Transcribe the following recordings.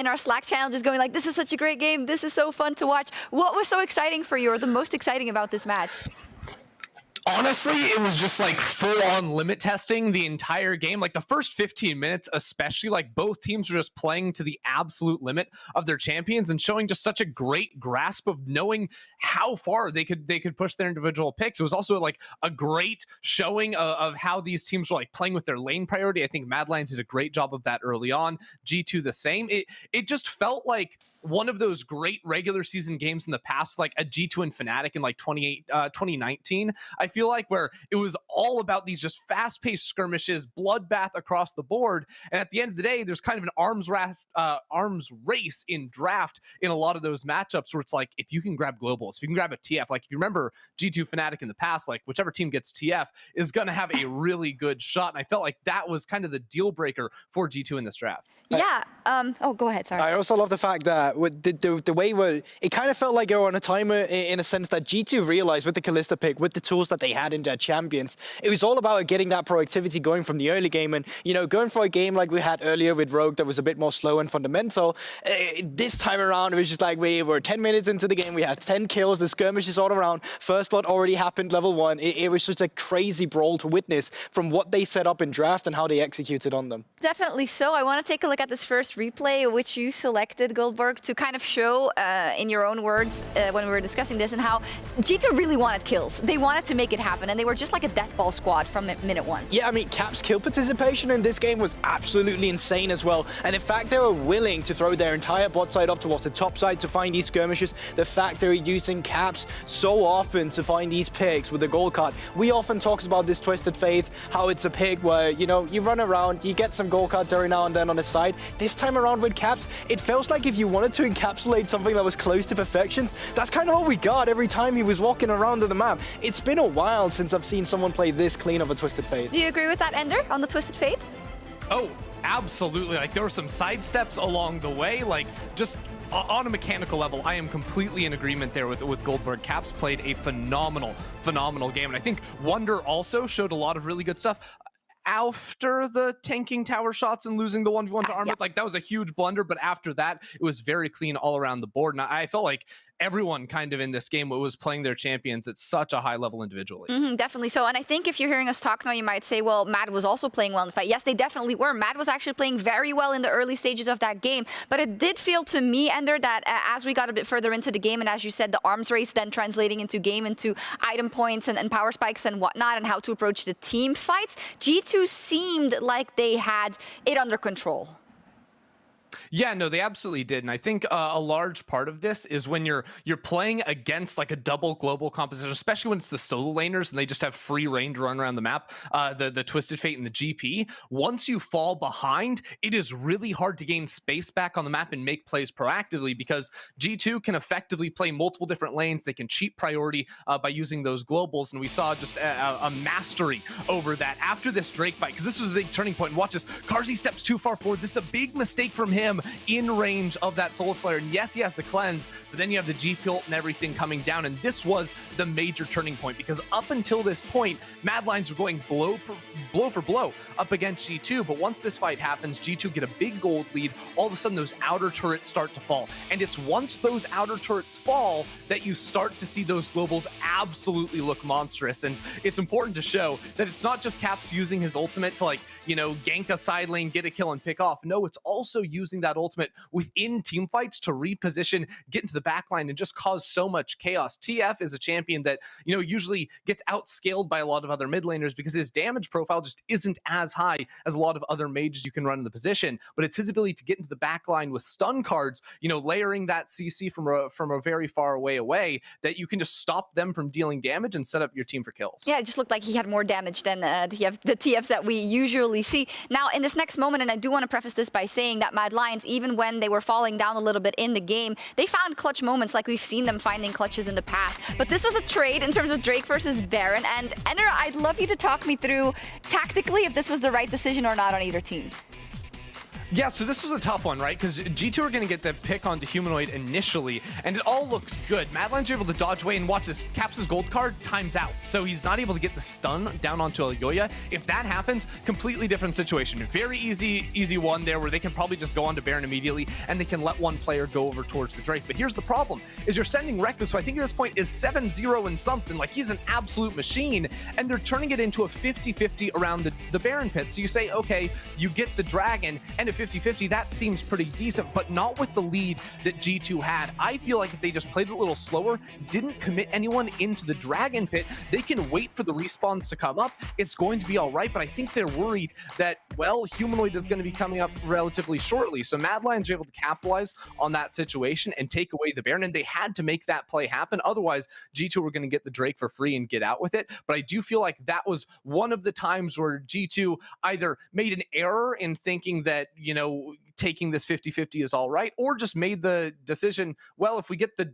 in our Slack channel just going like, this is such a great game. This is so fun to watch. What was so exciting for you, or the most exciting about this match? Honestly, it was just like full-on limit testing the entire game. Like the first 15 minutes, especially, like both teams were just playing to the absolute limit of their champions and showing just such a great grasp of knowing how far they could push their individual picks. It was also like a great showing of how these teams were like playing with their lane priority. I think Mad Lions did a great job of that early on. G2 the same. It just felt like one of those great regular season games in the past, like a G2 and Fnatic in like 2019. I feel like, where it was all about these just fast-paced skirmishes, bloodbath across the board, and at the end of the day, there's kind of an arms race in draft in a lot of those matchups where it's like, if you can grab globals, if you can grab a TF, like if you remember G2 Fnatic in the past, like whichever team gets TF is going to have a really good shot, and I felt like that was kind of the deal breaker for G2 in this draft. Yeah. Oh, go ahead. Sorry. I also love the fact that with the way it kind of felt like they were on a timer in a sense that G2 realized with the Kalista pick, with the tools that they had in their champions, it was all about getting that productivity going from the early game. And, you know, going for a game like we had earlier with Rogue that was a bit more slow and fundamental, this time around, it was just like we were 10 minutes into the game, we had 10 kills, the skirmishes all around, first blood already happened level 1. It was just a crazy brawl to witness from what they set up in draft and how they executed on them. Definitely so. I want to take a look at this first replay, which you selected, Goldberg, to kind of show, in your own words, when we were discussing this, and how G2 really wanted kills. They wanted to make it happen, and they were just like a deathball squad from minute 1. Yeah, I mean, Cap's kill participation in this game was absolutely insane as well. And the fact they were willing to throw their entire bot side up towards the top side to find these skirmishes, the fact they're using Caps so often to find these picks with the gold card. We often talk about this Twisted Faith, how it's a pick where, you know, you run around, you get some gold cards every now and then on the side. This time around with Caps, it feels like if you wanted to encapsulate something that was close to perfection, that's kind of what we got every time he was walking around the map. It's been a while since I've seen someone play this clean of a Twisted Faith. Do you agree with that, Ender, on the Twisted Faith? Oh, absolutely. Like there were some side steps along the way, like just on a mechanical level, I am completely in agreement there with Goldberg. Caps played a phenomenal game, and I think Wonder also showed a lot of really good stuff. After the tanking tower shots and losing the 1v1 to Armut, like that was a huge blunder, but after that, it was very clean all around the board, and I felt like everyone kind of in this game was playing their champions at such a high level individually. Definitely so. And I think if you're hearing us talk now, you might say, well, Mad was also playing well in the fight. Yes, they definitely were. Mad was actually playing very well in the early stages of that game. But it did feel to me, Ender, that as we got a bit further into the game, and as you said, the arms race then translating into item points and power spikes and whatnot, and how to approach the team fights, G2 seemed like they had it under control. Yeah, no, they absolutely did. And I think a large part of this is when you're playing against like a double global composition, especially when it's the solo laners and they just have free reign to run around the map, the Twisted Fate and the GP. Once you fall behind, it is really hard to gain space back on the map and make plays proactively, because G2 can effectively play multiple different lanes. They can cheat priority by using those globals. And we saw just a mastery over that after this Drake fight, because this was a big turning point. And watch this, Carzzy steps too far forward. This is a big mistake from him in range of that Solar Flare. And yes, he has the cleanse, but then you have the GP ult and everything coming down. And this was the major turning point, because up until this point, Mad Lions were going blow for blow up against G2. But once this fight happens, G2 get a big gold lead. All of a sudden, those outer turrets start to fall. And it's once those outer turrets fall that you start to see those globals absolutely look monstrous. And it's important to show that it's not just Caps using his ultimate to, like, you know, gank a side lane, get a kill, and pick off. No, it's also using that ultimate within team fights to reposition, get into the backline, and just cause so much chaos. TF is a champion that, you know, usually gets outscaled by a lot of other mid laners because his damage profile just isn't as high as a lot of other mages you can run in the position. But it's his ability to get into the backline with stun cards, you know, layering that CC from a very far away that you can just stop them from dealing damage and set up your team for kills. Yeah, it just looked like he had more damage than the TFs that we usually see. Now, in this next moment, and I do want to preface this by saying that Mad Lions, even when they were falling down a little bit in the game, they found clutch moments like we've seen them finding clutches in the past. But this was a trade in terms of Drake versus Baron. And Ender, I'd love you to talk me through tactically if this was the right decision or not on either team. Yeah, so this was a tough one, right? Because G2 are going to get the pick onto Humanoid initially, and it all looks good. Madeline's able to dodge away, and watch this. Caps' gold card times out, so he's not able to get the stun down onto Elyoya. If that happens, completely different situation. Very easy one there where they can probably just go on to Baron immediately, and they can let one player go over towards the Drake. But here's the problem, is you're sending Reckless, who I think at this point is 7-0 and something. Like, he's an absolute machine, and they're turning it into a 50-50 around the Baron pit. So you say, okay, you get the Dragon, and if 50-50, that seems pretty decent, but not with the lead that G2 had. I feel like if they just played it a little slower, didn't commit anyone into the Dragon pit, they can wait for the respawns to come up. It's going to be all right, but I think they're worried that, well, Humanoid is going to be coming up relatively shortly. So Mad Lions are able to capitalize on that situation and take away the Baron, and they had to make that play happen. Otherwise, G2 were going to get the Drake for free and get out with it. But I do feel like that was one of the times where G2 either made an error in thinking that, you know, taking this 50-50 is all right, or just made the decision, well, if we get the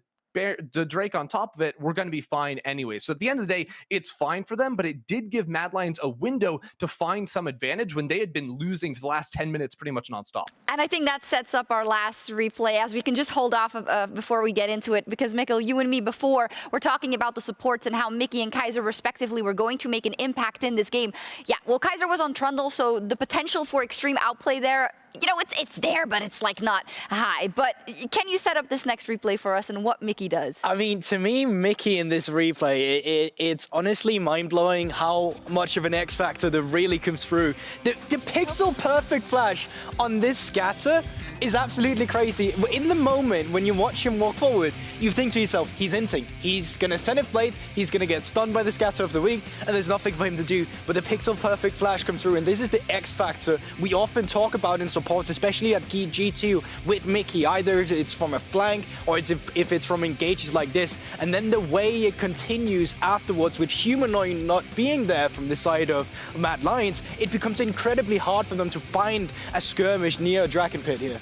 Drake on top of it, we're going to be fine anyway. So at the end of the day, it's fine for them, but it did give Mad Lions a window to find some advantage when they had been losing for the last 10 minutes pretty much nonstop. And I think that sets up our last replay, as we can just hold off before we get into it, because Mikkel, you and me before, we're talking about the supports and how Mickey and Kaiser respectively were going to make an impact in this game. Yeah, well, Kaiser was on Trundle, so the potential for extreme outplay there, you know, it's there, but it's like not high. But can you set up this next replay for us and what Mickey does? I mean, to me, Mickey in this replay, it's honestly mind-blowing how much of an X factor that really comes through. The pixel perfect flash on this scatter is absolutely crazy. In the moment when you watch him walk forward, you think to yourself, he's inting. He's going to send it blade, he's going to get stunned by the scatter of the wing, and there's nothing for him to do. But the pixel perfect flash comes through, and this is the X factor we often talk about in supports, especially at G2 with Mickey. Either it's from a flank or if it's from engages like this. And then the way it continues afterwards with Humanoid not being there from the side of Mad Lions, it becomes incredibly hard for them to find a skirmish near a Dragon Pit here.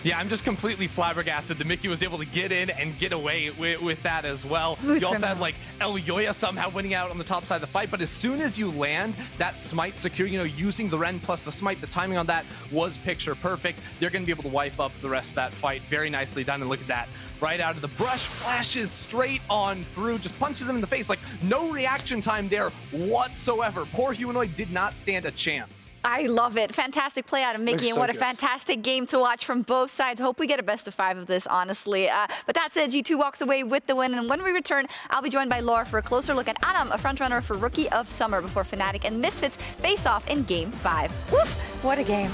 Yeah, I'm just completely flabbergasted that Mickey was able to get in and get away with that as well. Smooth you also criminal. had like Elyoya somehow winning out on the top side of the fight, but as soon as you land that smite secure, you know, using the Ren plus the smite, the timing on that was picture perfect. They're going to be able to wipe up the rest of that fight. Very nicely done, and look at that. Right out of the brush, flashes straight on through, just punches him in the face. Like, no reaction time there whatsoever. Poor Humanoid did not stand a chance. I love it. Fantastic play out of Mickey, Looks and so what a good. fantastic game to watch from both sides. Hope we get a best of 5 of this, honestly. But that said, G2 walks away with the win, and when we return, I'll be joined by Laura for a closer look at Adam, a frontrunner for Rookie of Summer, before Fnatic and Misfits face off in Game 5. Woof! What a game.